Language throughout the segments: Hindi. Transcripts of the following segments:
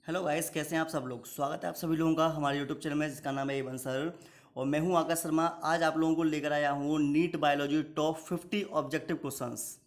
हेलो गाइस, कैसे हैं आप सब लोग। स्वागत है आप सभी लोगों का हमारे यूट्यूब चैनल में जिसका नाम है एवन सर। और मैं हूं आकाश शर्मा। आज आप लोगों को लेकर आया हूं NEET biology top 50 objective questions.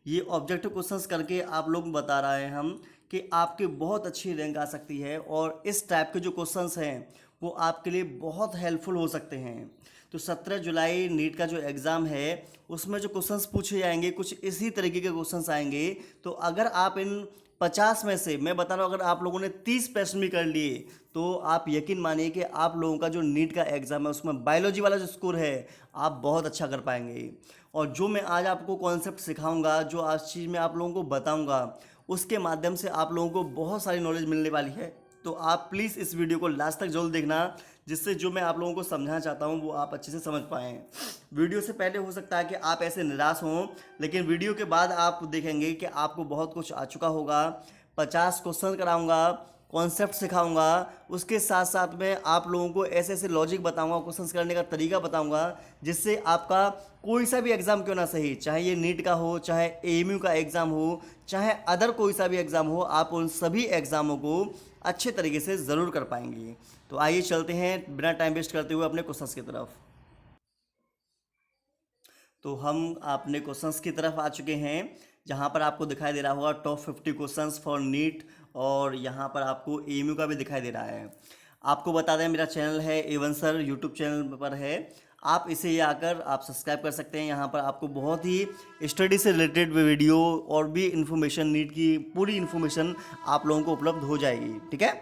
ये ऑब्जेक्टिव क्वेश्चंस करके आप लोग बता रहे हैं हम कि आपकी बहुत अच्छी रैंक आ सकती है और इस टाइप के जो क्वेश्चंस हैं वो आपके लिए बहुत हेल्पफुल हो सकते हैं। तो 17 जुलाई नीट का जो एग्ज़ाम है उसमें जो क्वेश्चंस पूछे जाएंगे कुछ इसी तरीके के क्वेश्चंस आएंगे। तो अगर आप इन 50 में से, मैं बता रहा हूँ, अगर आप लोगों ने 30 प्रश्न भी कर लिए तो आप यकीन मानिए कि आप लोगों का जो नीट का एग्ज़ाम है उसमें बायोलॉजी वाला जो स्कोर है आप बहुत अच्छा कर पाएंगे। और जो मैं आज आपको कॉन्सेप्ट सिखाऊंगा, जो आज चीज़ मैं आप लोगों को बताऊंगा, उसके माध्यम से आप लोगों को बहुत सारी नॉलेज मिलने वाली है। तो आप प्लीज़ इस वीडियो को लास्ट तक जरूर देखना, जिससे जो मैं आप लोगों को समझाना चाहता हूँ वो आप अच्छे से समझ पाएँ। वीडियो से पहले हो सकता है कि आप ऐसे निराश हों, लेकिन वीडियो के बाद आप देखेंगे कि आपको बहुत कुछ आ चुका होगा। 50 क्वेश्चन कराऊंगा, कॉन्सेप्ट सिखाऊंगा, उसके साथ साथ में आप लोगों को ऐसे ऐसे लॉजिक बताऊंगा, क्वेश्चंस करने का तरीका बताऊंगा, जिससे आपका कोई सा भी एग्ज़ाम क्यों ना सही, चाहे ये नीट का हो, चाहे एएमयू का एग्ज़ाम हो, चाहे अदर कोई सा भी एग्ज़ाम हो, आप उन सभी एग्ज़ामों को अच्छे तरीके से ज़रूर कर पाएंगे। तो आइए चलते हैं बिना टाइम वेस्ट करते हुए अपने क्वेश्चंस की तरफ। तो हम अपने क्वेश्चंस की तरफ आ चुके हैं, जहां पर आपको दिखाई दे रहा होगा टॉप 50 क्वेश्चंस फॉर नीट। और यहां पर आपको एएमयू का भी दिखाई दे रहा है। आपको बता दें, मेरा चैनल है एवन सर, यूट्यूब चैनल पर है। आप इसे ये आकर आप सब्सक्राइब कर सकते हैं। यहाँ पर आपको बहुत ही स्टडी से रिलेटेड वीडियो और भी इन्फॉर्मेशन, नीट की पूरी इन्फॉर्मेशन आप लोगों को उपलब्ध हो जाएगी। ठीक है,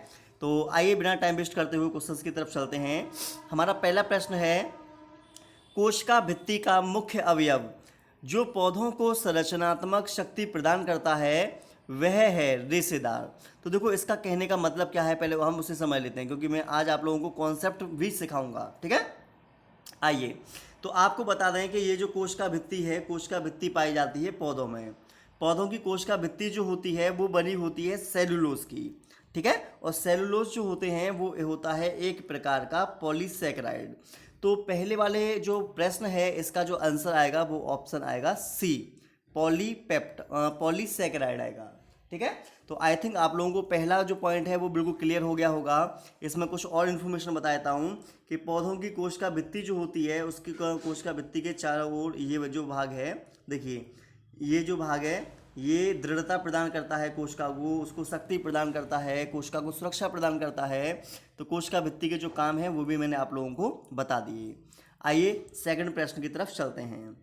तो आइए बिना टाइम वेस्ट करते हुए क्वेश्चंस की तरफ चलते हैं। हमारा पहला प्रश्न है, कोशिका भित्ति का मुख्य अवयव जो पौधों को संरचनात्मक शक्ति प्रदान करता है वह है रेशेदार। तो देखो, इसका कहने का मतलब क्या है, पहले हम उसे समझ लेते हैं, क्योंकि मैं आज आप लोगों को कॉन्सेप्ट भी सिखाऊंगा। ठीक है, आइए। तो आपको बता दें कि ये जो कोशिका भित्ति है, कोशिका भित्ति पाई जाती है पौधों में। पौधों की कोशिका भित्ति जो होती है वो बनी होती है सेलुलोज की। ठीक है, और सेलुलोज जो होते हैं वो होता है एक प्रकार का पॉलीसेकेराइड। तो पहले वाले जो प्रश्न है इसका जो आंसर आएगा वो ऑप्शन आएगा सी, पॉलीसेकेराइड आएगा। ठीक है, तो आई थिंक आप लोगों को पहला जो पॉइंट है वो बिल्कुल क्लियर हो गया होगा। इसमें कुछ और इन्फॉर्मेशन बता देता हूँ कि पौधों की कोशिका भित्ति जो होती है उसकी कोशिका भित्ति के चारों ओर ये जो भाग है, देखिए ये जो भाग है ये दृढ़ता प्रदान करता है कोशिका को, उसको शक्ति प्रदान करता है, कोशिका को सुरक्षा प्रदान करता है। तो कोशिका भित्ति के जो काम है वो भी मैंने आप लोगों को बता दिए। आइए सेकंड प्रश्न की तरफ चलते हैं।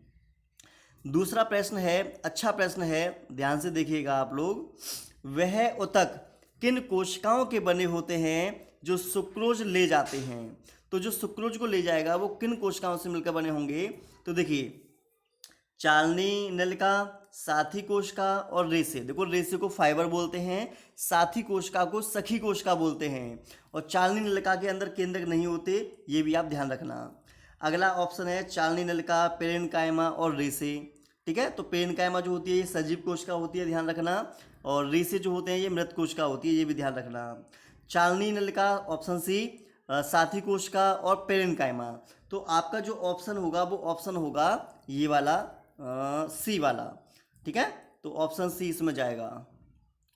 दूसरा प्रश्न है, अच्छा प्रश्न है, ध्यान से देखिएगा आप लोग। वह ऊतक किन कोशिकाओं के बने होते हैं जो सुक्रोज ले जाते हैं। तो जो सुक्रोज को ले जाएगा वो किन कोशिकाओं से मिलकर बने होंगे। तो देखिए, चालनी नलिका, साथी कोशिका और रेशे। देखो, रेशे को फाइबर बोलते हैं, साथी कोशिका को सखी कोशिका बोलते हैं, और चालनी नलिका के अंदर केंद्रक नहीं होते, ये भी आप ध्यान रखना। अगला ऑप्शन है चालनी नलिका, पेरेन्काइमा और रेशे। ठीक है, तो पेरेन्काइमा जो होती है ये सजीव कोशिका होती है, ध्यान रखना। और रेशे जो होते हैं ये मृत कोशिका होती है, ये भी ध्यान रखना। चालनी नलिका ऑप्शन सी, साथी कोशिका और पेरेन्काइमा। तो आपका जो ऑप्शन होगा वो ऑप्शन होगा ये वाला, सी वाला। ठीक है, तो ऑप्शन सी इसमें जाएगा।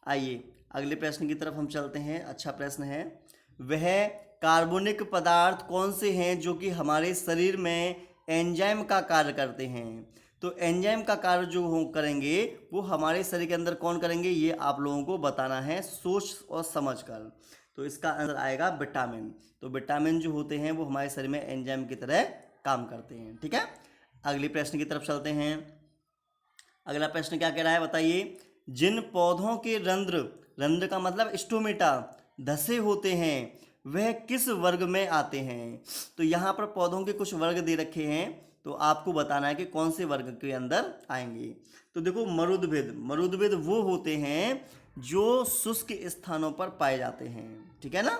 आइए अगले प्रश्न की तरफ हम चलते हैं। अच्छा प्रश्न है, वह कार्बनिक पदार्थ कौन से हैं जो कि हमारे शरीर में एंजाइम का कार्य करते हैं। तो एंजाइम का कार्य जो हो करेंगे वो हमारे शरीर के अंदर कौन करेंगे, ये आप लोगों को बताना है सोच और समझ कर। तो इसका आंसर आएगा विटामिन। तो विटामिन जो होते हैं वो हमारे शरीर में एंजाइम की तरह काम करते हैं। ठीक है, अगले प्रश्न की तरफ चलते हैं। अगला प्रश्न क्या कह रहा है, बताइए। जिन पौधों के रंध्र, रंध्र का मतलब स्टोमेटा, धसे होते हैं वह किस वर्ग में आते हैं। तो यहाँ पर पौधों के कुछ वर्ग दे रखे हैं, तो आपको बताना है कि कौन से वर्ग के अंदर आएंगे। तो देखो, मरुद्भिद, मरुद्भिद वो होते हैं जो शुष्क स्थानों पर पाए जाते हैं। ठीक है ना,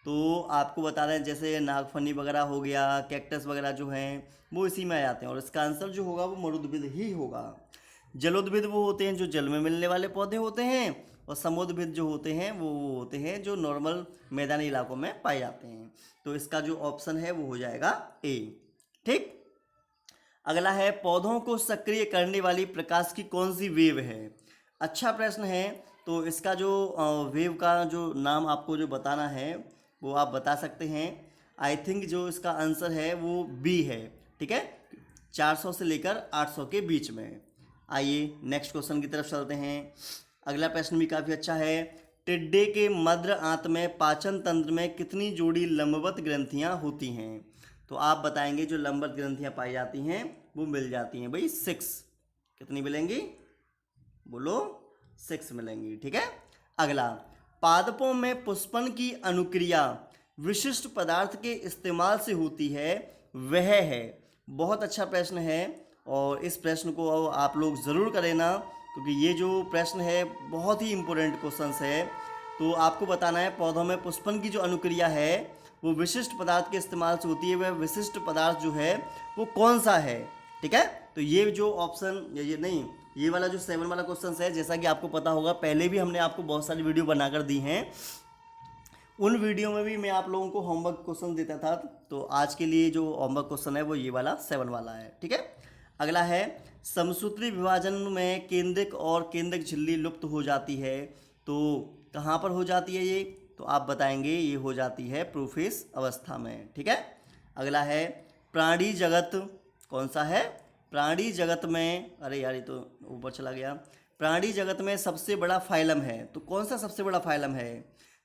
तो आपको बता रहे हैं जैसे नागफनी वगैरह हो गया, कैक्टस वगैरह जो हैं वो इसी में आ जाते हैं, और इसका आंसर जो होगा वो मरुद्भिद ही होगा। जलोद्भिद वो होते हैं जो जल में मिलने वाले पौधे होते हैं, और समुद्रभिद जो होते हैं वो होते हैं जो नॉर्मल मैदानी इलाकों में पाए जाते हैं। तो इसका जो ऑप्शन है वो हो जाएगा ए। ठीक, अगला है, पौधों को सक्रिय करने वाली प्रकाश की कौन सी वेव है। अच्छा प्रश्न है। तो इसका जो वेव का जो नाम आपको जो बताना है वो आप बता सकते हैं। आई थिंक जो इसका आंसर है वो बी है, ठीक है, 400 से लेकर 800 के बीच में। आइए नेक्स्ट क्वेश्चन की तरफ चलते हैं। अगला प्रश्न भी काफ़ी अच्छा है। टिड्डे के मध्य आंत में पाचन तंत्र में कितनी जोड़ी लंबवत ग्रंथियां होती हैं? तो आप बताएंगे जो लंबवत ग्रंथियां पाई जाती हैं वो मिल जाती हैं भाई 6। कितनी मिलेंगी? बोलो। 6 मिलेंगी, ठीक है। अगला, पादपों में पुष्पन की अनुक्रिया विशिष्ट पदार्थ के इस्तेमाल से होती है, वह है? बहुत अच्छा प्रश्न है और इस प्रश्न को आप लोग ज़रूर करें ना, क्योंकि ये जो प्रश्न है बहुत ही इम्पोर्टेंट क्वेश्चन है। तो आपको बताना है पौधों में पुष्पन की जो अनुक्रिया है वो विशिष्ट पदार्थ के इस्तेमाल से होती है, वह विशिष्ट पदार्थ जो है वो कौन सा है, ठीक है। तो ये जो ऑप्शन ये नहीं, ये वाला जो 7 वाला क्वेश्चन है, जैसा कि आपको पता होगा पहले भी हमने आपको बहुत सारी वीडियो बनाकर दी हैं, उन वीडियो में भी मैं आप लोगों को होमवर्क क्वेश्चन देता था। तो आज के लिए जो होमवर्क क्वेश्चन है वो ये वाला 7 वाला है, ठीक है। अगला है, समसूत्री विभाजन में केंद्रक और केंद्रक झिल्ली लुप्त हो जाती है, तो कहाँ पर हो जाती है ये? तो आप बताएंगे ये हो जाती है प्रोफेस अवस्था में, ठीक है। अगला है, प्राणी जगत कौन सा है? प्राणी जगत में, अरे यार ये तो ऊपर चला गया। प्राणी जगत में सबसे बड़ा फाइलम है, तो कौन सा सबसे बड़ा फाइलम है?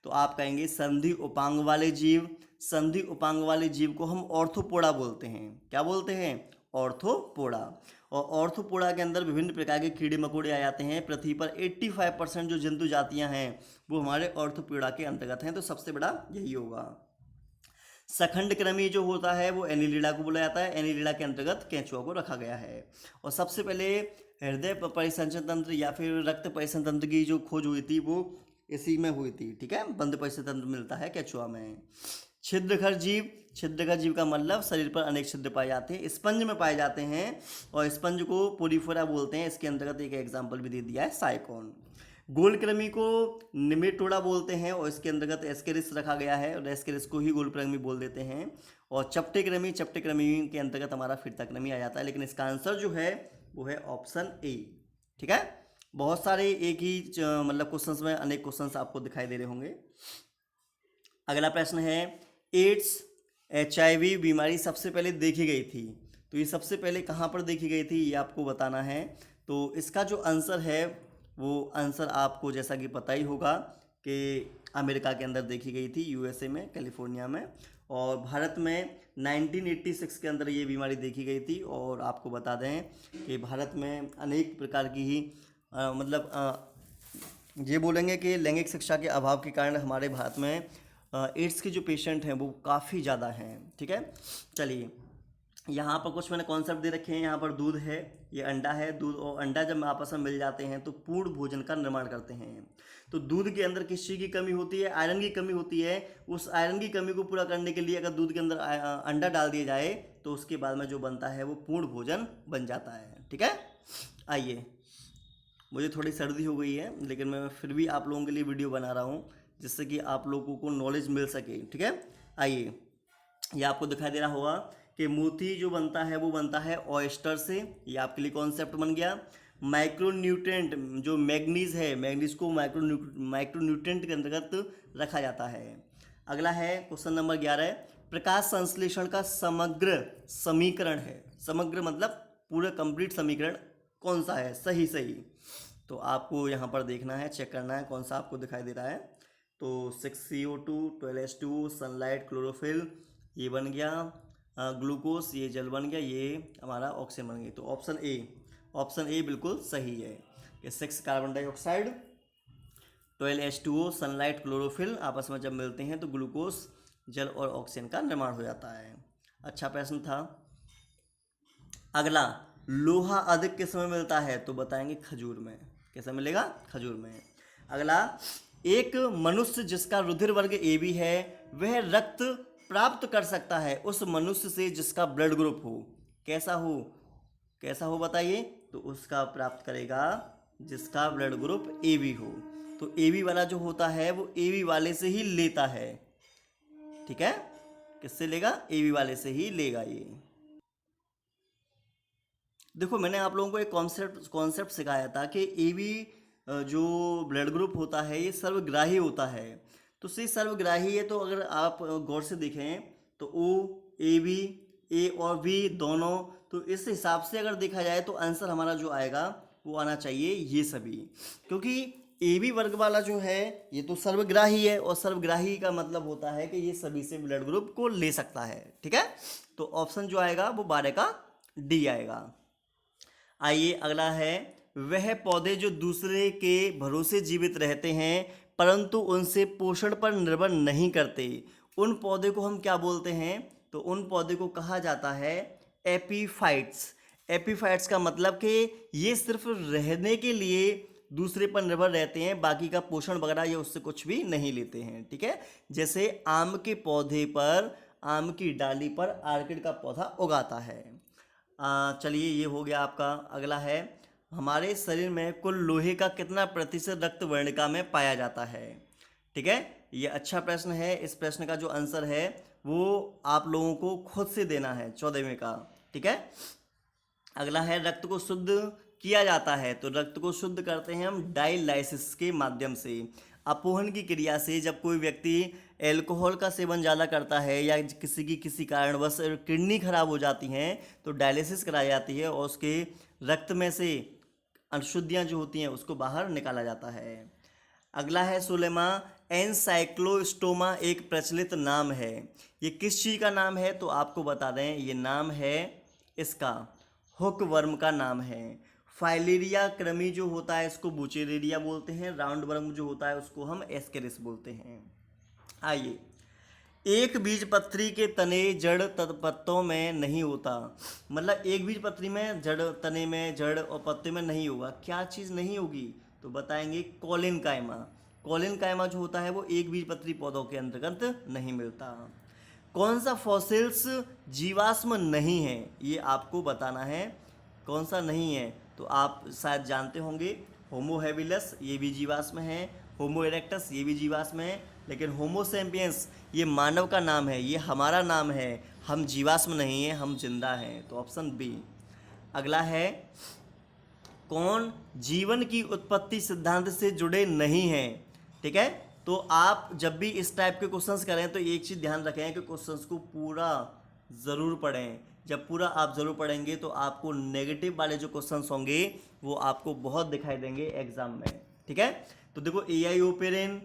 तो आप कहेंगे संधि उपांग वाले जीव। संधि उपांग वाले जीव को हम ऑर्थोपोडा बोलते हैं। क्या बोलते हैं? ऑर्थोपोडा। और ऑर्थोपोडा के अंदर विभिन्न प्रकार के कीड़े मकोड़े आ जाते हैं। पृथ्वी पर 85% जो जंतु जातियां हैं वो हमारे ऑर्थोपोडा के अंतर्गत हैं, तो सबसे बड़ा यही होगा। सखंड कृमि जो होता है वो एनिलिडा को बोला जाता है। एनिलिडा के अंतर्गत केंचुआ को रखा गया है। और सबसे पहले हृदय परिसंचरण तंत्र या फिर रक्त परिसंचरण तंत्र की जो खोज हुई थी वो इसी में हुई थी, ठीक है। बंद परिसंचरण तंत्र मिलता है केंचुआ में। छिद्रघर जीव, छिद्रघर जीव का मतलब शरीर पर अनेक छिद्र पाए जाते हैं, स्पंज में पाए जाते हैं और स्पंज को पोरीफोरा बोलते हैं। इसके अंतर्गत एक एग्जाम्पल भी दे दिया है, साइकोन। गोलकृमि को निमेटोडा बोलते हैं और इसके अंतर्गत एस्केरिस रखा गया है और एस्केरिस को ही गोलकृमि बोल देते हैं। और चपटे कृमि, चपटे कृमि के अंतर्गत हमारा फिरता कृमि आ जाता है, लेकिन इसका आंसर जो है वो है ऑप्शन ए, ठीक है। बहुत सारे एक ही मतलब क्वेश्चंस में अनेक क्वेश्चंस आपको दिखाई दे रहे होंगे। अगला प्रश्न है, एड्स HIV बीमारी सबसे पहले देखी गई थी, तो ये सबसे पहले कहाँ पर देखी गई थी ये आपको बताना है। तो इसका जो आंसर है वो आंसर आपको जैसा कि पता ही होगा कि अमेरिका के अंदर देखी गई थी, USA में, कैलिफोर्निया में। और भारत में 1986 के अंदर ये बीमारी देखी गई थी। और आपको बता दें कि भारत में अनेक प्रकार की ही ये बोलेंगे कि लैंगिक शिक्षा के अभाव के कारण हमारे भारत में एड्स के जो पेशेंट हैं वो काफ़ी ज़्यादा हैं, ठीक है। चलिए, यहाँ पर कुछ मैंने कॉन्सेप्ट दे रखे हैं। यहाँ पर दूध है, ये अंडा है। दूध और अंडा जब आपस में मिल जाते हैं तो पूर्ण भोजन का निर्माण करते हैं। तो दूध के अंदर किस चीज़ की कमी होती है? आयरन की कमी होती है। उस आयरन की कमी को पूरा करने के लिए अगर दूध के अंदर अंडा डाल दिया जाए तो उसके बाद में जो बनता है वो पूर्ण भोजन बन जाता है, ठीक है। आइए, मुझे थोड़ी सर्दी हो गई है लेकिन मैं फिर भी आप लोगों के लिए वीडियो बना रहा हूँ जिससे कि आप लोगों को नॉलेज मिल सके, ठीक है। आइए, ये आपको दिखाई दे रहा होगा कि मोती जो बनता है वो बनता है ऑयस्टर से। ये आपके लिए कॉन्सेप्ट बन गया। माइक्रोन्यूट्रेंट जो मैग्नीज है, मैग्नीज को माइक्रोन्यूट्रेंट के अंतर्गत रखा जाता है। अगला है क्वेश्चन नंबर 11, प्रकाश संश्लेषण का समग्र समीकरण है। समग्र मतलब पूरा कंप्लीट समीकरण कौन सा है? सही सही। तो आपको यहाँ पर देखना है, चेक करना है कौन सा आपको दिखाई दे रहा है। तो 6CO2, 12H2O, सनलाइट, क्लोरोफिल, ये बन गया ग्लूकोज, ये जल बन गया, ये हमारा ऑक्सीजन बन गया। तो ऑप्शन ए, ऑप्शन ए बिल्कुल सही है कि 6 carbon dioxide, 12H2O, sunlight, chlorophyll आपस में जब मिलते हैं तो ग्लूकोज, जल और ऑक्सीजन का निर्माण हो जाता है। अच्छा प्रश्न था। अगला, लोहा अधिक किस में मिलता है? तो बताएंगे खजूर में। कैसे मिलेगा? खजूर में। अगला, एक मनुष्य जिसका रुधिर वर्ग AB है वह रक्त प्राप्त कर सकता है उस मनुष्य से जिसका ब्लड ग्रुप हो। कैसा हो? कैसा हो बताइए? तो उसका प्राप्त करेगा जिसका ब्लड ग्रुप AB हो। तो AB वाला जो होता है वो AB वाले से ही लेता है, ठीक है। किससे लेगा? AB वाले से ही लेगा। ये देखो, मैंने आप लोगों को एक कॉन्सेप्ट सिखाया था कि AB जो ब्लड ग्रुप होता है ये सर्वग्राही होता है। तो से सर्वग्राही है, तो अगर आप गौर से देखें तो ओ, ए बी, ए और बी दोनों, तो इस हिसाब से अगर देखा जाए तो आंसर हमारा जो आएगा वो आना चाहिए ये सभी, क्योंकि ए बी वर्ग वाला जो है ये तो सर्वग्राही है, और सर्वग्राही का मतलब होता है कि ये सभी से ब्लड ग्रुप को ले सकता है। ठीक है, तो ऑप्शन जो आएगा वो 12 का डी आएगा। आइए अगला है, वह पौधे जो दूसरे के भरोसे जीवित रहते हैं परंतु उनसे पोषण पर निर्भर नहीं करते, उन पौधे को हम क्या बोलते हैं? तो उन पौधे को कहा जाता है एपीफाइट्स। एपीफाइट्स का मतलब कि ये सिर्फ रहने के लिए दूसरे पर निर्भर रहते हैं, बाकी का पोषण वगैरह ये उससे कुछ भी नहीं लेते हैं। ठीक है, जैसे आम के पौधे पर, आम की डाली पर आर्किड का पौधा उगाता है। चलिए ये हो गया आपका। अगला है, हमारे शरीर में कुल लोहे का कितना प्रतिशत रक्त वर्णिका में पाया जाता है? ठीक है, ये अच्छा प्रश्न है। इस प्रश्न का जो आंसर है वो आप लोगों को खुद से देना है 14वें का। ठीक है, अगला है, रक्त को शुद्ध किया जाता है, तो रक्त को शुद्ध करते हैं हम डायलाइसिस के माध्यम से। अपोहन की क्रिया से जब कोई व्यक्ति एल्कोहल का सेवन ज़्यादा करता है या किसी कारणवश किडनी खराब हो जाती हैं तो डायलिसिस कराई जाती है और उसके रक्त में से अशुद्धियाँ जो होती हैं उसको बाहर निकाला जाता है। अगला है 16वां, एनसाइक्लोस्टोमा एक प्रचलित नाम है, ये किस चीज़ का नाम है? तो आपको बता दें ये नाम है इसका हुक वर्म का नाम है। फाइलेरिया कृमि जो होता है इसको बुचेरेरिया बोलते हैं, राउंड वर्म जो होता है उसको हम एस्केरिस बोलते हैं। आइए, एक बीजपत्री के तने जड़ पत्तों में नहीं होता, मतलब एक बीजपत्री में जड़, तने में जड़ और पत्ते में नहीं होगा, क्या चीज़ नहीं होगी? तो बताएंगे कॉलिन कायमा। कॉलिन कायमा जो होता है वो एक बीजपत्री पौधों के अंतर्गत नहीं मिलता। कौन सा फॉसिल्स जीवाश्म नहीं है, ये आपको बताना है। कौन सा नहीं है? तो आप शायद जानते होंगे, होमो हैबिलस ये भी जीवाश्म है, होमो इरेक्टस ये भी जीवाश्म है, लेकिन होमो सैपियंस ये मानव का नाम है, ये हमारा नाम है, हम जीवाश्म नहीं हैं, हम जिंदा हैं। तो ऑप्शन बी। अगला है, कौन जीवन की उत्पत्ति सिद्धांत से जुड़े नहीं हैं? ठीक है, तो आप जब भी इस टाइप के क्वेश्चंस करें तो एक चीज़ ध्यान रखें कि क्वेश्चंस को पूरा ज़रूर पढ़ें। जब पूरा आप ज़रूर पढ़ेंगे तो आपको नेगेटिव वाले जो क्वेश्चंस होंगे वो आपको बहुत दिखाई देंगे एग्जाम में। ठीक है, तो देखो एआईओपेरिन,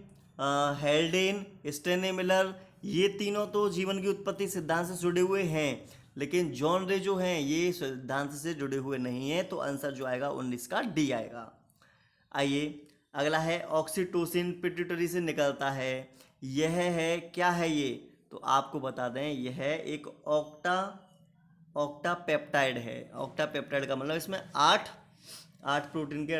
हेल्डेन, स्टेने मिलर, ये तीनों तो जीवन की उत्पत्ति सिद्धांत से जुड़े हुए हैं, लेकिन जॉन रे जो हैं ये सिद्धांत से जुड़े हुए नहीं हैं, तो आंसर जो आएगा 19 का डी आएगा। आइए अगला है, ऑक्सीटोसिन पिट्यूटरी से निकलता है, यह है क्या है ये? तो आपको बता दें यह एक ऑक्टा पेप्टाइड है। ऑक्टा पेप्टाइड का मतलब इसमें आठ प्रोटीन के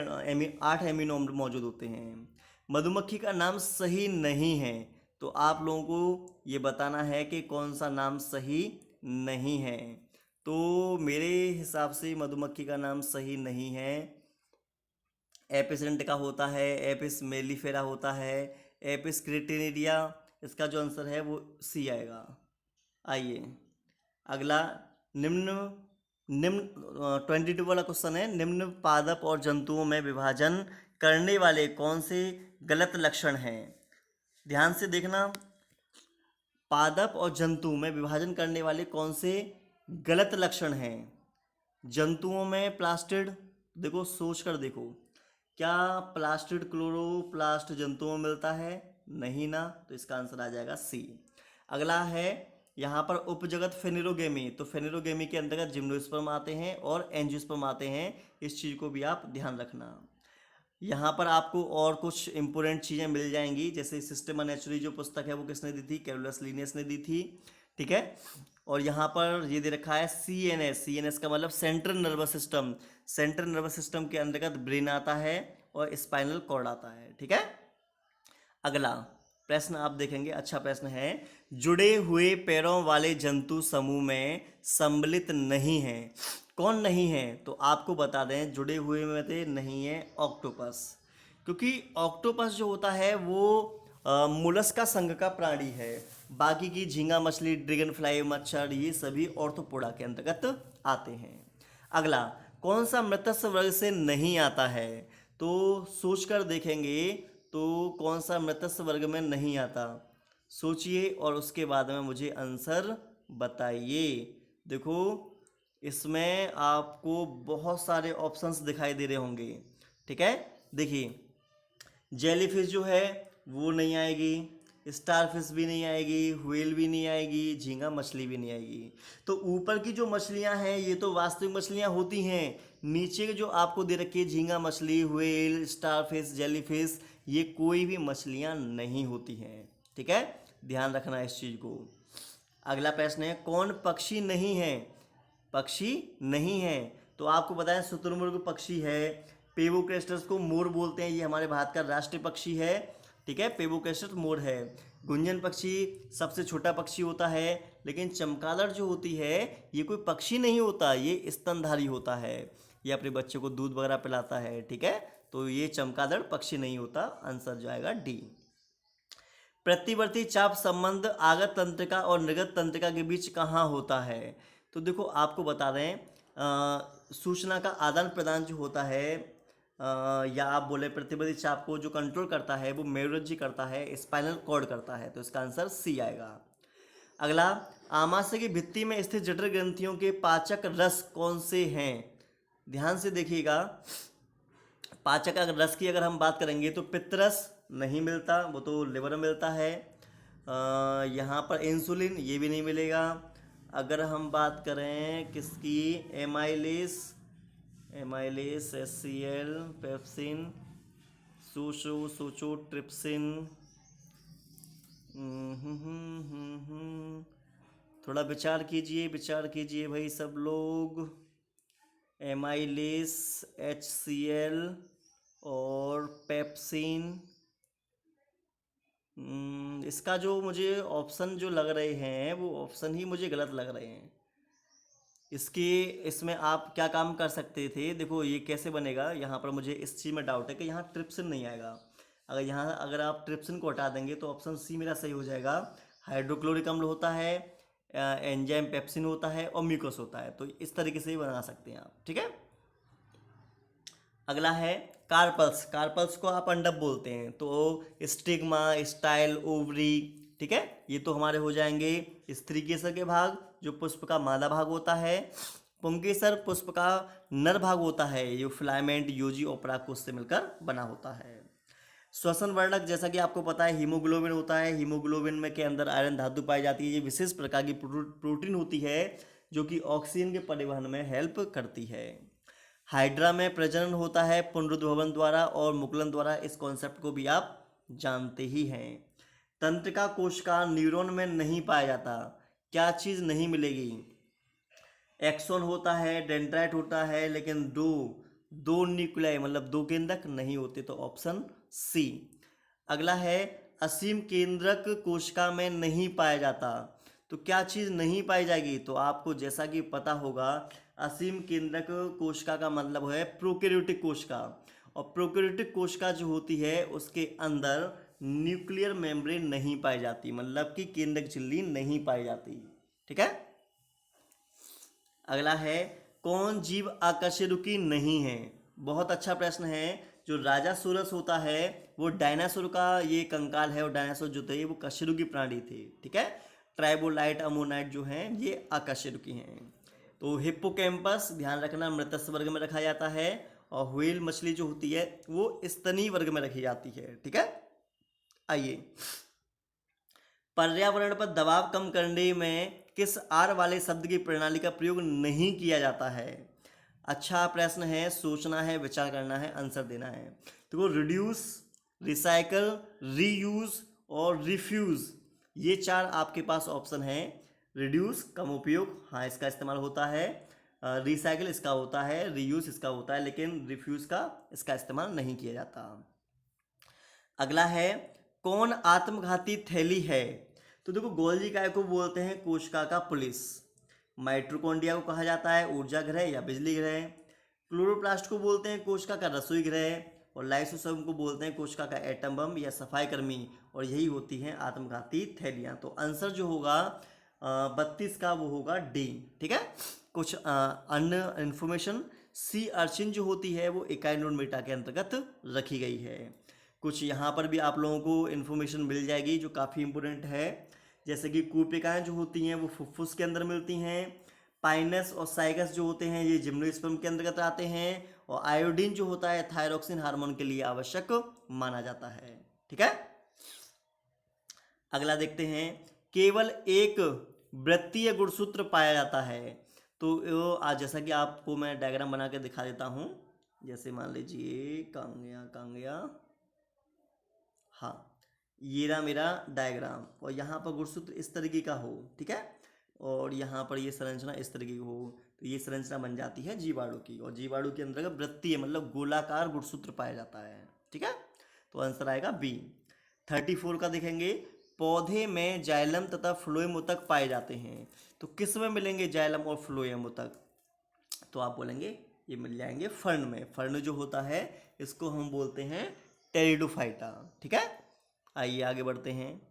8 एमिनो मौजूद होते हैं। मधुमक्खी का नाम सही नहीं है, तो आप लोगों को ये बताना है कि कौन सा नाम सही नहीं है। तो मेरे हिसाब से मधुमक्खी का नाम सही नहीं है, एपिस इंडिका होता है, एपिस मेलिफेरा होता है, एपिस क्रिटेरिया, इसका जो आंसर है वो सी आएगा। आइए अगला, निम्न 22 वाला क्वेश्चन है, निम्न पादप और जंतुओं में विभाजन करने वाले कौन से गलत लक्षण हैं? ध्यान से देखना, पादप और जंतु में विभाजन करने वाले कौन से गलत लक्षण हैं? जंतुओं में प्लास्टिड, देखो सोच कर देखो, क्या प्लास्टिड क्लोरोप्लास्ट जंतुओं में मिलता है? नहीं ना, तो इसका आंसर आ जाएगा सी। अगला है यहाँ पर उपजगत फेनेरोगेमी, तो फेनेरोगेमी के अंतर्गत जिम्नोस्पर्म आते हैं और एंजियोस्पर्म आते हैं, इस चीज़ को भी आप ध्यान रखना। यहाँ पर आपको और कुछ इंपॉर्टेंट चीज़ें मिल जाएंगी, जैसे सिस्टम नेचुरली जो पुस्तक है वो किसने दी थी? कैरोलस लिनियस ने दी थी। ठीक है, और यहाँ पर ये दे रखा है CNS, CNS का मतलब central nervous system, central nervous system के अंतर्गत ब्रेन आता है और स्पाइनल कॉर्ड आता है। ठीक है, अगला प्रश्न आप देखेंगे, अच्छा प्रश्न है, जुड़े हुए पैरों वाले जंतु समूह में सम्मिलित नहीं है, कौन नहीं है? तो आपको बता दें जुड़े हुए में से नहीं है ऑक्टोपस, क्योंकि ऑक्टोपस जो होता है वो मोलस्का संघ का प्राणी है, बाकी की झींगा मछली, ड्रैगन फ्लाई, मच्छर ये सभी ऑर्थोपोडा के अंतर्गत आते हैं। अगला, कौन सा मृत्स्य वर्ग से नहीं आता है? तो सोच कर देखेंगे तो कौन सा मृतस्थ वर्ग में नहीं आता। सोचिए और उसके बाद में मुझे आंसर बताइए। देखो इसमें आपको बहुत सारे ऑप्शंस दिखाई दे रहे होंगे, ठीक है। देखिए जेलीफिश जो है वो नहीं आएगी, स्टारफिश भी नहीं आएगी, व्हेल भी नहीं आएगी, झींगा मछली भी नहीं आएगी। तो ऊपर की जो मछलियां हैं ये तो वास्तविक मछलियां होती हैं, नीचे जो आपको दे रखी है झींगा मछली, व्हेल, स्टारफिश, जेलीफिश, ये कोई भी मछलियां नहीं होती हैं, ठीक है। ध्यान रखना इस चीज़ को। अगला प्रश्न है कौन पक्षी नहीं है। पक्षी नहीं है तो आपको बताएं शुतुरमुर्ग पक्षी है, पेवोक्रेस्टस को मोर बोलते हैं, ये हमारे भारत का राष्ट्रीय पक्षी है, ठीक है। पेवोक्रेस्टस मोर है। गुंजन पक्षी सबसे छोटा पक्षी होता है, लेकिन चमगादड़ जो होती है ये कोई पक्षी नहीं होता, ये स्तनधारी होता है, ये अपने बच्चे को दूध वगैरह पिलाता है, ठीक है। तो ये चमगादड़ पक्षी नहीं होता, आंसर जाएगा डी। प्रतिवर्ती चाप संबंध आगत तंत्रिका और निर्गत तंत्रिका के बीच कहाँ होता है। तो देखो आपको बता रहे हैं सूचना का आदान प्रदान जो होता है या आप बोले प्रतिवर्ती चाप को जो कंट्रोल करता है वो मेरुरज्जु करता है, स्पाइनल कॉर्ड करता है, तो इसका आंसर सी आएगा। अगला आमाशय की भित्ति में स्थित जठर ग्रंथियों के पाचक रस कौन से हैं। ध्यान से देखिएगा, पाचक रस की अगर हम बात करेंगे तो पित्तरस नहीं मिलता, वो तो लिवर में मिलता है। यहाँ पर इंसुलिन ये भी नहीं मिलेगा। अगर हम बात करें किसकी, एमाइलेस, HCl, पेप्सिन, सोचोट्रिप्सिन, थोड़ा विचार कीजिए भाई सब लोग। एमाइलेस, HCl और पेप्सिन, इसका जो मुझे ऑप्शन जो लग रहे हैं वो ऑप्शन ही मुझे गलत लग रहे हैं। इसमें आप क्या काम कर सकते थे, देखो ये कैसे बनेगा, यहाँ पर मुझे इस चीज़ में डाउट है कि यहाँ ट्रिप्सिन नहीं आएगा। अगर आप ट्रिप्सिन को हटा देंगे तो ऑप्शन सी मेरा सही हो जाएगा। हाइड्रोक्लोरिक अम्ल होता है, एंजाइम पेप्सिन होता है और म्यूकस होता है, तो इस तरीके से ही बना सकते हैं आप, ठीक है। अगला है कार्पल्स। कार्पल्स को आप अंडप बोलते हैं, तो स्टिग्मा, स्टाइल, ओवरी, ठीक है, ये तो हमारे हो जाएंगे स्त्रीकेसर के भाग, जो पुष्प का मादा भाग होता है। पुंकेसर पुष्प का नर भाग होता है, ये फिलामेंट, योजी और परागकोश से मिलकर बना होता है। श्वसन वर्णक जैसा कि आपको पता है हीमोग्लोबिन होता है, हीमोग्लोबिन में के अंदर आयरन धातु पाई जाती है, ये विशेष प्रकार की प्रोटीन होती है जो कि ऑक्सीजन के परिवहन में हेल्प करती है। हाइड्रा में प्रजनन होता है पुनरुद्भवन द्वारा और मुकुलन द्वारा, इस कॉन्सेप्ट को भी आप जानते ही हैं। तंत्रिका कोशिका न्यूरॉन में नहीं पाया जाता, क्या चीज़ नहीं मिलेगी। एक्सोन होता है, डेंड्राइट होता है, लेकिन दो न्यूक्लियाई मतलब दो केंद्रक नहीं होते, तो ऑप्शन सी। अगला है असीम केंद्रक कोशिका में नहीं पाया जाता, तो क्या चीज़ नहीं पाई जाएगी, तो आपको जैसा कि पता होगा असीम केंद्रक कोशिका का मतलब है प्रोकैरियोटिक कोशिका, और प्रोकैरियोटिक कोशिका जो होती है उसके अंदर न्यूक्लियर मेम्ब्रेन नहीं पाई जाती, मतलब कि केंद्रक झिल्ली नहीं पाई जाती, ठीक है। अगला है कौन जीव अकशेरुकी नहीं है। बहुत अच्छा प्रश्न है। जो राजासुरस होता है वो डायनासोर का ये कंकाल है, और डायनासोर जो थे वो कशेरुकी प्राणी थे, ठीक है। ट्राइबोलाइट, अमोनाइट जो हैं ये अकशेरुकी हैं। तो हिप्पोकैम्पस ध्यान रखना मृतस्थ वर्ग में रखा जाता है, और व्हेल मछली जो होती है वो स्तनी वर्ग में रखी जाती है, ठीक है। आइए, पर्यावरण पर दबाव कम करने में किस आर वाले शब्द की प्रणाली का प्रयोग नहीं किया जाता है। अच्छा प्रश्न है, सोचना है, विचार करना है, आंसर देना है। तो रिड्यूस, रिसाइकल, रीयूज और रिफ्यूज, ये चार आपके पास ऑप्शन है। रिड्यूस कम उपयोग, हाँ इसका इस्तेमाल होता है। रिसाइकल इसका होता है, रीयूज इसका होता है, लेकिन रिफ्यूज का इसका इस्तेमाल नहीं किया जाता। अगला है कौन आत्मघाती थैली है। तो देखो गोल्जी काय को बोलते हैं कोशिका का पुलिस, माइटोकॉन्ड्रिया को कहा जाता है ऊर्जा ग्रह या बिजली ग्रह, क्लोरोप्लास्ट को बोलते हैं कोशिका का रसोई ग्रह, और लाइसोसोम को बोलते हैं कोशिका का एटम बम या सफाई कर्मी, और यही होती हैं आत्मघाती थैलियाँ। तो आंसर जो होगा 32 का वो होगा डी, ठीक है। कुछ अन्य इन्फॉर्मेशन सी अर्चिन जो होती है वो एकाइनोडर्मिटा के अंतर्गत रखी गई है। कुछ यहाँ पर भी आप लोगों को इन्फॉर्मेशन मिल जाएगी जो काफ़ी इंपॉर्टेंट है, जैसे कि कूपिकाएँ जो होती हैं वो फुफ्फुस के अंदर मिलती हैं, पाइनस और साइगस जो होते हैं ये जिम्नोस्पर्म के अंतर्गत आते हैं, और आयोडीन जो होता है थायरॉक्सिन हार्मोन के लिए आवश्यक माना जाता है। ठीक है, अगला देखते हैं, केवल एक वृत्तीय गुणसूत्र पाया जाता है। तो आज जैसा कि आपको मैं डायग्राम बना के दिखा देता हूँ, जैसे मान लीजिए कहाँ गया, हाँ ये रहा मेरा डायग्राम, और यहाँ पर गुणसूत्र इस तरीके का हो, ठीक है, और यहाँ पर ये संरचना इस तरीके की हो, तो ये संरचना बन जाती है जीवाणु की, और जीवाणु के अंतर्गत वृत्तीय मतलब गोलाकार गुणसूत्र पाया जाता है। ठीक है, तो आंसर आएगा बी। 34 का देखेंगे, पौधे में जाइलम तथा फ्लोएम उत्तक पाए जाते हैं। तो किस में मिलेंगे जाइलम और फ्लोएम उत्तक? तो आप बोलेंगे ये मिल जाएंगे फर्न में। फर्न जो होता है इसको हम बोलते हैं टेरिडोफाइटा। ठीक है, आइए आगे बढ़ते हैं।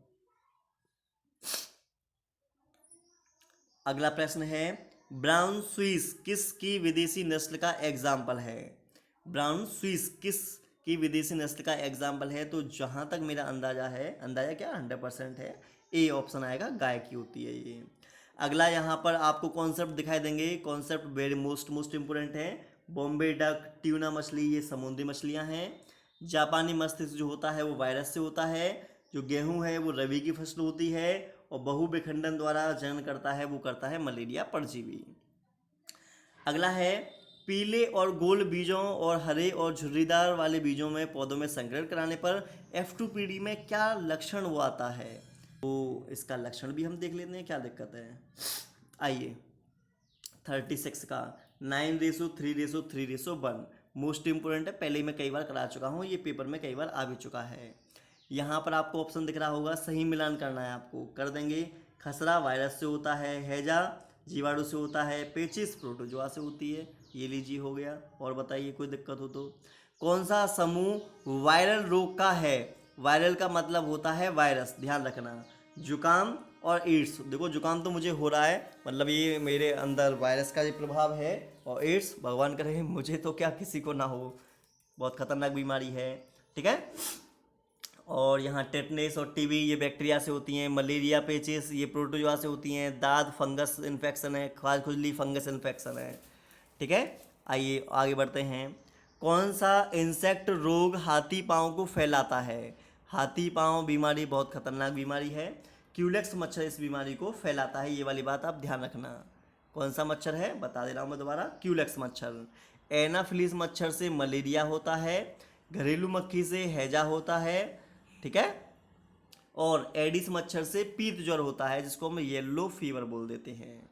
अगला प्रश्न है, ब्राउन स्विस किसकी विदेशी नस्ल का एग्जाम्पल है? ब्राउन स्विस किस की विदेशी नस्ल का एग्जाम्पल है? तो जहाँ तक मेरा अंदाजा है, अंदाजा क्या 100% है, ए ऑप्शन आएगा, गाय की होती है ये। अगला यहाँ पर आपको कॉन्सेप्ट दिखाई देंगे, कॉन्सेप्ट वेरी मोस्ट इम्पोर्टेंट है। बॉम्बे डक, ट्यूना मछली ये समुद्री मछलियाँ हैं। जापानी मस्तिष्क जो होता है वो वायरस से होता है। जो गेहूँ है वो रबी की फसल होती है, और बहुविखंडन द्वारा जनन करता है वो करता है मलेरिया परजीवी। अगला है, पीले और गोल बीजों और हरे और झुर्रीदार वाले बीजों में पौधों में संकरण कराने पर F2PD में क्या लक्षण वो आता है? तो इसका लक्षण भी हम देख लेते हैं, क्या दिक्कत है। आइए 36 का 9:3:3:1 मोस्ट इम्पोर्टेंट है, पहले ही मैं कई बार करा चुका हूँ, ये पेपर में कई बार आ भी चुका है। यहाँ पर आपको ऑप्शन दिख रहा होगा, सही मिलान करना है आपको, कर देंगे। खसरा वायरस से होता है, हैजा जीवाणु से होता है, पेचिस प्रोटोजोआ से होती है। ये लीजिए हो गया। और बताइए कोई दिक्कत हो तो। कौन सा समूह वायरल रोग का है? वायरल का मतलब होता है वायरस, ध्यान रखना। जुकाम और एड्स, देखो जुकाम तो मुझे हो रहा है, मतलब ये मेरे अंदर वायरस का ये प्रभाव है, और एड्स भगवान करे मुझे तो क्या किसी को ना हो, बहुत खतरनाक बीमारी है। ठीक है, और यहाँ टेटनेस और टीबी ये बैक्टीरिया से होती हैं। मलेरिया पेचिस ये प्रोटोजोआ से होती हैं। दाद फंगस इन्फेक्शन है, खाज खुजली फंगस इन्फेक्शन है। ठीक है, आइए आगे बढ़ते हैं। कौन सा इंसेक्ट रोग हाथी पाँव को फैलाता है? हाथी पाँव बीमारी बहुत खतरनाक बीमारी है। क्यूलेक्स मच्छर इस बीमारी को फैलाता है, ये वाली बात आप ध्यान रखना। कौन सा मच्छर है बता दे रहा हूँ मैं दोबारा, क्यूलेक्स मच्छर। एनाफिलीज मच्छर से मलेरिया होता है। घरेलू मक्खी से हैजा होता है। ठीक है, और एडिस मच्छर से पीत ज्वर होता है, जिसको हम येलो फीवर बोल देते हैं।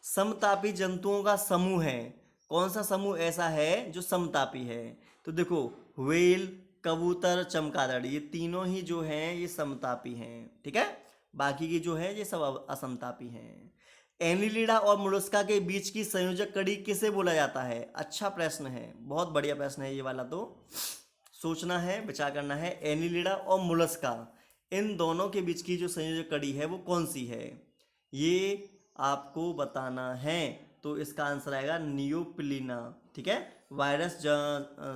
समतापी जंतुओं का समूह है, कौन सा समूह ऐसा है जो समतापी है? तो देखो व्हेल, कबूतर, चमगादड़ ये तीनों ही जो हैं ये समतापी हैं। ठीक है, बाकी की जो है ये सब असमतापी हैं। एनिलिडा और मोलस्का के बीच की संयोजक कड़ी किसे बोला जाता है? अच्छा प्रश्न है, बहुत बढ़िया प्रश्न है ये वाला, तो सोचना है, विचार करना है। एनिलिडा और मोलस्का इन दोनों के बीच की जो संयोजक कड़ी है वो कौन सी है, ये आपको बताना है। तो इसका आंसर आएगा नियोपिलीना। ठीक है, वायरस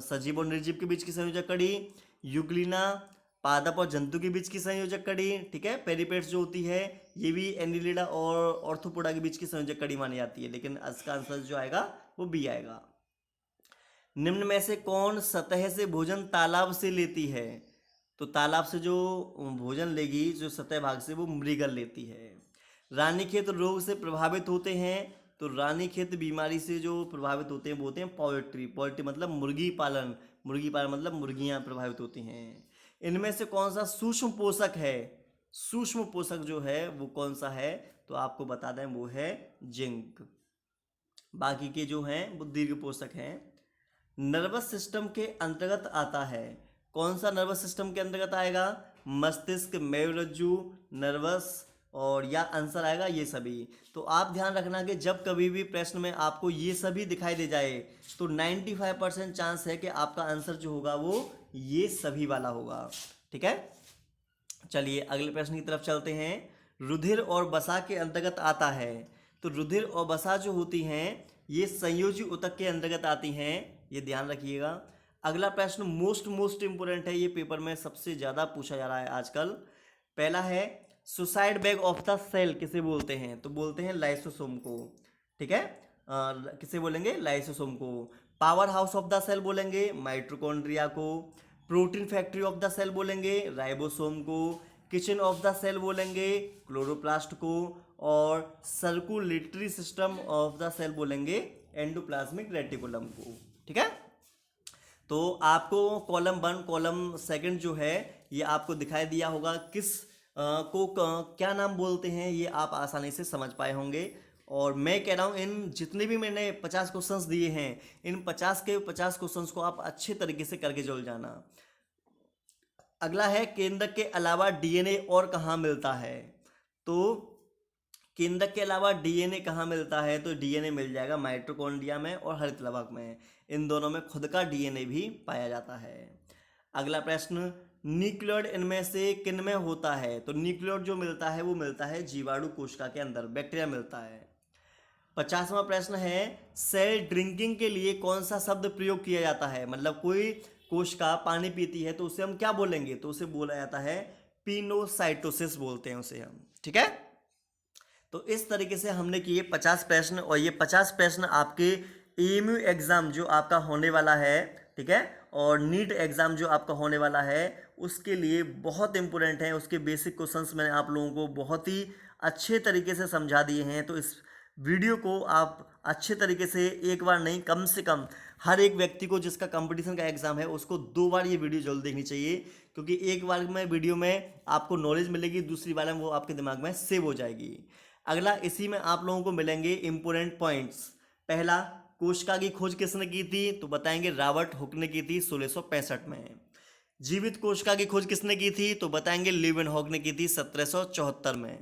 सजीव और निर्जीव के बीच की संयोजक कड़ी, यूग्लिना पादप और जंतु के बीच की संयोजक कड़ी। ठीक है, पेरिपेट्स जो होती है ये भी एनिलिडा और ऑर्थोपोडा के बीच की संयोजक कड़ी मानी जाती है, लेकिन इसका आंसर जो आएगा वो बी आएगा। निम्न में से कौन सतह से भोजन तालाब से लेती है? तो तालाब से जो भोजन लेगी जो सतह भाग से, वो मृगल लेती है। रानीखेत रोग से प्रभावित होते हैं, तो रानीखेत बीमारी से जो प्रभावित होते हैं वो होते हैं पोल्ट्री। पोल्ट्री मतलब मुर्गी पालन, मुर्गी पालन मतलब मुर्गियां प्रभावित होती हैं। इनमें से कौन सा सूक्ष्म पोषक है? सूक्ष्म पोषक जो है वो कौन सा है? तो आपको बता दें वो है जिंक। बाकी के जो हैं वो दीर्घ पोषक हैं। नर्वस सिस्टम के अंतर्गत आता है, कौन सा नर्वस सिस्टम के अंतर्गत आएगा? मस्तिष्क, मेरुरज्जु, नर्वस, और या आंसर आएगा ये सभी। तो आप ध्यान रखना कि जब कभी भी प्रश्न में आपको ये सभी दिखाई दे जाए तो 95% चांस है कि आपका आंसर जो होगा वो ये सभी वाला होगा। ठीक है, चलिए अगले प्रश्न की तरफ चलते हैं। रुधिर और वसा के अंतर्गत आता है, तो रुधिर और वसा जो होती हैं ये संयोजी ऊतक के अंतर्गत आती हैं, ये ध्यान रखिएगा। अगला प्रश्न मोस्ट इंपोर्टेंट है, ये पेपर में सबसे ज़्यादा पूछा जा रहा है आजकल। पहला है suicide bag of the cell किसे बोलते हैं? तो बोलते हैं लाइसोसोम को, ठीक है। किसे बोलेंगे? लाइसोसोम को। Power house of the cell बोलेंगे माइटोकॉन्ड्रिया को। Protein factory of the cell बोलेंगे राइबोसोम को। किचन ऑफ द सेल बोलेंगे क्लोरोप्लास्ट को। और circulatory system of the cell बोलेंगे एंडोप्लाज्मिक रेटिकुलम को, ठीक है। तो आपको कॉलम 1 कॉलम 2 जो है ये आपको दिखाई दिया होगा, किस क्या नाम बोलते हैं ये आप आसानी से समझ पाए होंगे। और मैं कह रहा हूँ इन जितने भी मैंने 50 क्वेश्चंस दिए हैं, इन 50 के 50 क्वेश्चंस को आप अच्छे तरीके से करके जरूर जाना। अगला है केंद्रक के अलावा डीएनए और कहाँ मिलता है? तो केंद्रक के अलावा डीएनए कहाँ मिलता है? तो डीएनए मिल जाएगा माइटोकॉन्ड्रिया में और हरित लवक में, इन दोनों में खुद का डीएनए भी पाया जाता है। अगला प्रश्न, न्यूक्लियोइड इनमें से किन में होता है? तो न्यूक्लियोइड जो मिलता है वो मिलता है जीवाणु कोशिका के अंदर, बैक्टीरिया मिलता है। 50वां प्रश्न है सेल ड्रिंकिंग के लिए कौन सा शब्द प्रयोग किया जाता है? मतलब कोई कोशिका पानी पीती है तो उसे हम क्या बोलेंगे? तो उसे बोला जाता है पिनोसाइटोसिस बोलते हैं उसे हम, ठीक है। तो इस तरीके से हमने किए 50 प्रश्न, और ये 50 प्रश्न आपके एएमयू एग्जाम जो आपका होने वाला है, ठीक है, और नीट एग्जाम जो आपका होने वाला है उसके लिए बहुत इंपॉर्टेंट है। उसके बेसिक क्वेश्चंस मैंने आप लोगों को बहुत ही अच्छे तरीके से समझा दिए हैं। तो इस वीडियो को आप अच्छे तरीके से एक बार नहीं, कम से कम हर एक व्यक्ति को जिसका कंपटीशन का एग्जाम है उसको 2 बार ये वीडियो जरूर देखनी चाहिए, क्योंकि एक बार में वीडियो में आपको नॉलेज मिलेगी, दूसरी बार में वो आपके दिमाग में सेव हो जाएगी। अगला इसी में आप लोगों को मिलेंगे इंपोर्टेंट पॉइंट्स। पहला, कोशिका की खोज किसने की थी? तो बताएंगे रॉबर्ट हुक ने की थी 1665 में। जीवित कोशिका की खोज किसने की थी? तो बताएंगे लीवेनहॉग ने की थी 1774 में।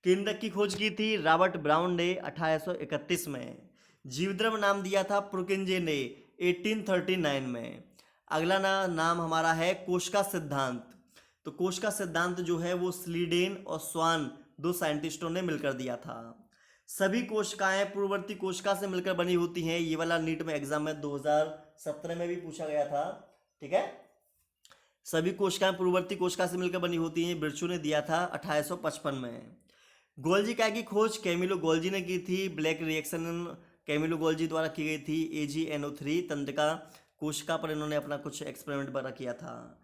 केंद्रक की खोज की थी रॉबर्ट ब्राउन ने 1831 में। जीवद्रव्य नाम दिया था प्रुकिंजे ने 1839 में। अगला नाम हमारा है कोशिका सिद्धांत। तो कोशिका सिद्धांत जो है वो स्लीडेन और स्वान 2 साइंटिस्टों ने मिलकर दिया था। सभी कोशिकाएं पूर्ववर्ती कोशिका से मिलकर बनी होती हैं, ये वाला नीट में एग्जाम में 2017 में भी पूछा गया था, ठीक है। सभी कोशिकाएं पूर्ववर्ती कोशिका से मिलकर बनी होती हैं, बिरचू ने दिया था 1855 में। गोल्जी काय की खोज कैमिलो गोल्जी ने की थी। ब्लैक रिएक्शन कैमिलो गोल्जी द्वारा की गई थी। AgNO3 तंत्रिका कोशिका पर इन्होंने अपना कुछ एक्सपेरिमेंट वगैरह किया था।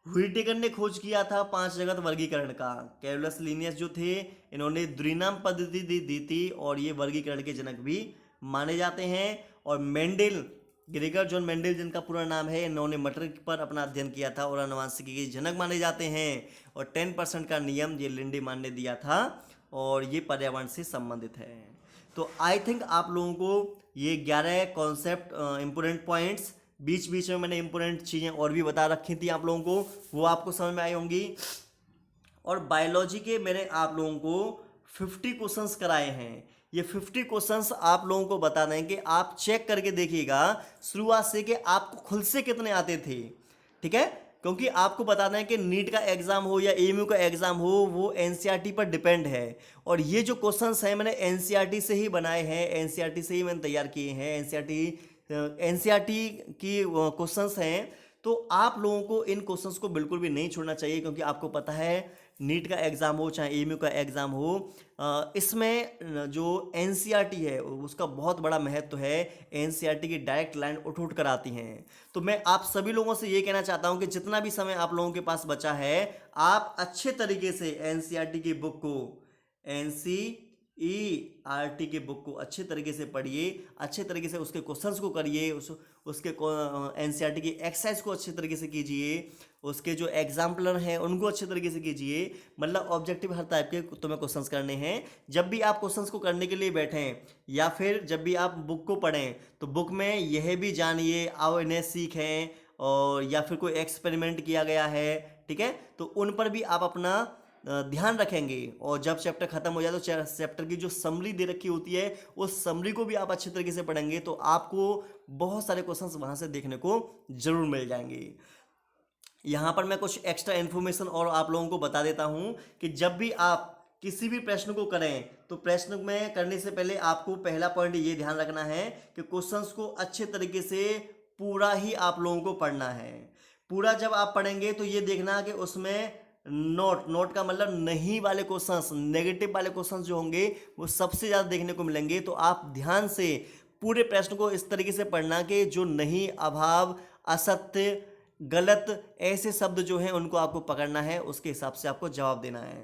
व्हिटेकर ने खोज किया था 5 जगत वर्गीकरण का। कैरोलस लिनियस जो थे इन्होंने द्विनाम पद्धति दी थी, और ये वर्गीकरण के जनक भी माने जाते हैं। और मेंडेल, ग्रेगर जॉन मेंडेल जिनका पूरा नाम है, इन्होंने मटर पर अपना अध्ययन किया था और आनुवंशिकी के जनक माने जाते हैं। और 10% का नियम ये लिंडेमान ने दिया था, और ये पर्यावरण से संबंधित है। तो आई थिंक आप लोगों को ये 11 कॉन्सेप्ट इंपोर्टेंट पॉइंट्स, बीच बीच में मैंने इंपोर्टेंट चीज़ें और भी बता रखी थी आप लोगों को, वो आपको समझ में आई होंगी। और बायोलॉजी के मैंने आप लोगों को 50 क्वेश्चंस कराए हैं। ये 50 क्वेश्चंस आप लोगों को बता दें कि आप चेक करके देखिएगा शुरुआत से कि आपको खुद से कितने आते थे, ठीक है। क्योंकि आपको बता दें कि नीट का एग्जाम हो या एएमयू का एग्जाम हो, वो एनसीईआरटी पर डिपेंड है। और ये जो क्वेश्चंस हैं मैंने एनसीईआरटी से ही बनाए हैं, एनसीईआरटी से ही मैंने तैयार किए हैं। एनसीईआरटी की क्वेश्चंस हैं, तो आप लोगों को इन क्वेश्चंस को बिल्कुल भी नहीं छोड़ना चाहिए, क्योंकि आपको पता है नीट का एग्ज़ाम हो चाहे एएमयू का एग्ज़ाम हो, इसमें जो एनसीईआरटी है उसका बहुत बड़ा महत्व है। एनसीईआरटी की डायरेक्ट लाइन उठ कर आती हैं। तो मैं आप सभी लोगों से ये कहना चाहता हूँ कि जितना भी समय आप लोगों के पास बचा है, आप अच्छे तरीके से एनसीईआरटी की बुक को, एनसीईआरटी के बुक को अच्छे तरीके से पढ़िए, अच्छे तरीके से उसके क्वेश्चंस को करिए, उसके एनसीईआरटी की एक्सरसाइज को अच्छे तरीके से कीजिए, उसके जो एग्जाम्पलर हैं उनको अच्छे तरीके से कीजिए। मतलब ऑब्जेक्टिव हर टाइप के तुम्हें क्वेश्चंस करने हैं। जब भी आप क्वेश्चंस को करने के लिए बैठें या फिर जब भी आप बुक को पढ़ें, तो बुक में यह भी जानिए, आओ इन्हें सीखें, और या फिर कोई एक्सपेरिमेंट किया गया है, ठीक है, तो उन पर भी आप अपना ध्यान रखेंगे। और जब चैप्टर खत्म हो जाए तो चैप्टर की जो समरी दे रखी होती है उस समरी को भी आप अच्छे तरीके से पढ़ेंगे, तो आपको बहुत सारे क्वेश्चंस वहाँ से देखने को जरूर मिल जाएंगे। यहाँ पर मैं कुछ एक्स्ट्रा इन्फॉर्मेशन और आप लोगों को बता देता हूँ कि जब भी आप किसी भी प्रश्न को करें तो प्रश्न में करने से पहले आपको पहला पॉइंट ये ध्यान रखना है कि क्वेश्चंस को अच्छे तरीके से पूरा ही आप लोगों को पढ़ना है। पूरा जब आप पढ़ेंगे तो ये देखना कि उसमें नोट का मतलब नहीं वाले क्वेश्चंस, नेगेटिव वाले क्वेश्चंस जो होंगे वो सबसे ज़्यादा देखने को मिलेंगे। तो आप ध्यान से पूरे प्रश्न को इस तरीके से पढ़ना कि जो नहीं, अभाव, असत्य, गलत ऐसे शब्द जो हैं उनको आपको पकड़ना है, उसके हिसाब से आपको जवाब देना है।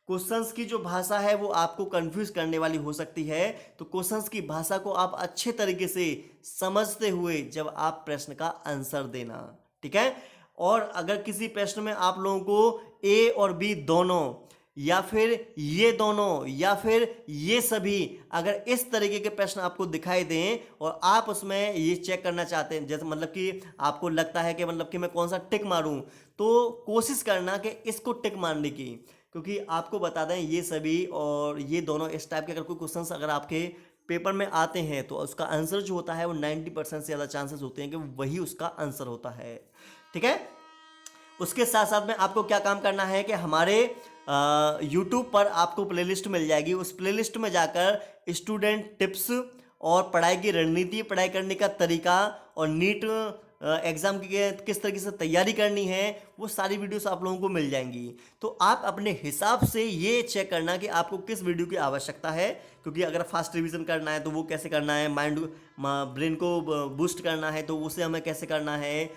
क्वेश्चंस की जो भाषा है वो आपको कंफ्यूज करने वाली हो सकती है, तो क्वेश्चंस की भाषा को आप अच्छे तरीके से समझते हुए जब आप प्रश्न का आंसर देना, ठीक है। और अगर किसी प्रश्न में आप लोगों को ए और बी दोनों, या फिर ये दोनों, या फिर ये सभी, अगर इस तरीके के प्रश्न आपको दिखाई दें और आप उसमें ये चेक करना चाहते हैं, जैसे मतलब कि आपको लगता है कि मतलब कि मैं कौन सा टिक मारूं, तो कोशिश करना कि इसको टिक मारने की, क्योंकि आपको बता दें ये सभी और ये दोनों इस टाइप के अगर कोई क्वेश्चंस अगर आपके पेपर में आते हैं तो उसका आंसर जो होता है वो 90% से ज़्यादा चांसेस होते हैं कि वही उसका आंसर होता है, ठीक है। उसके साथ साथ में आपको क्या काम करना है कि हमारे यूट्यूब पर आपको प्लेलिस्ट मिल जाएगी, उस प्लेलिस्ट में जाकर स्टूडेंट टिप्स और पढ़ाई की रणनीति, पढ़ाई करने का तरीका और नीट एग्ज़ाम की किस तरीके से तैयारी करनी है, वो सारी वीडियोस आप लोगों को मिल जाएंगी। तो आप अपने हिसाब से ये चेक करना कि आपको किस वीडियो की आवश्यकता है, क्योंकि अगर फास्ट रिवीजन करना है तो वो कैसे करना है, ब्रेन को बूस्ट करना है तो उसे हमें कैसे करना है,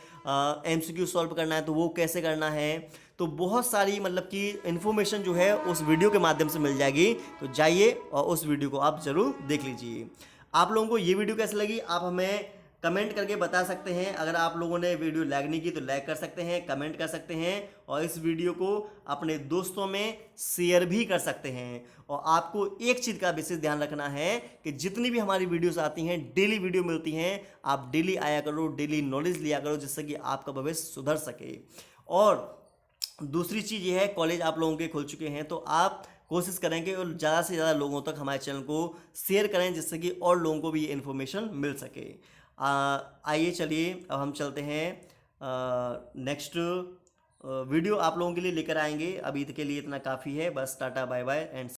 MCQ सॉल्व करना है तो वो कैसे करना है। तो बहुत सारी मतलब कि इन्फॉर्मेशन जो है उस वीडियो के माध्यम से मिल जाएगी, तो जाइए और उस वीडियो को आप ज़रूर देख लीजिए। आप लोगों को ये वीडियो कैसी लगी आप हमें कमेंट करके बता सकते हैं। अगर आप लोगों ने वीडियो लाइक नहीं की तो लाइक कर सकते हैं, कमेंट कर सकते हैं और इस वीडियो को अपने दोस्तों में शेयर भी कर सकते हैं। और आपको एक चीज़ का विशेष ध्यान रखना है कि जितनी भी हमारी वीडियोस आती हैं, डेली वीडियो मिलती हैं, आप डेली आया करो, डेली नॉलेज लिया करो, जिससे कि आपका भविष्य सुधर सके। और दूसरी चीज़ ये है, कॉलेज आप लोगों के खुल चुके हैं तो आप कोशिश करें कि ज़्यादा से ज़्यादा लोगों तक हमारे चैनल को शेयर करें, जिससे कि और लोगों को भी ये इन्फॉर्मेशन मिल सके। आइए चलिए अब हम चलते हैं नेक्स्ट वीडियो आप लोगों के लिए लेकर आएंगे। अभी के लिए इतना काफ़ी है, बस टाटा बाय बाय एंड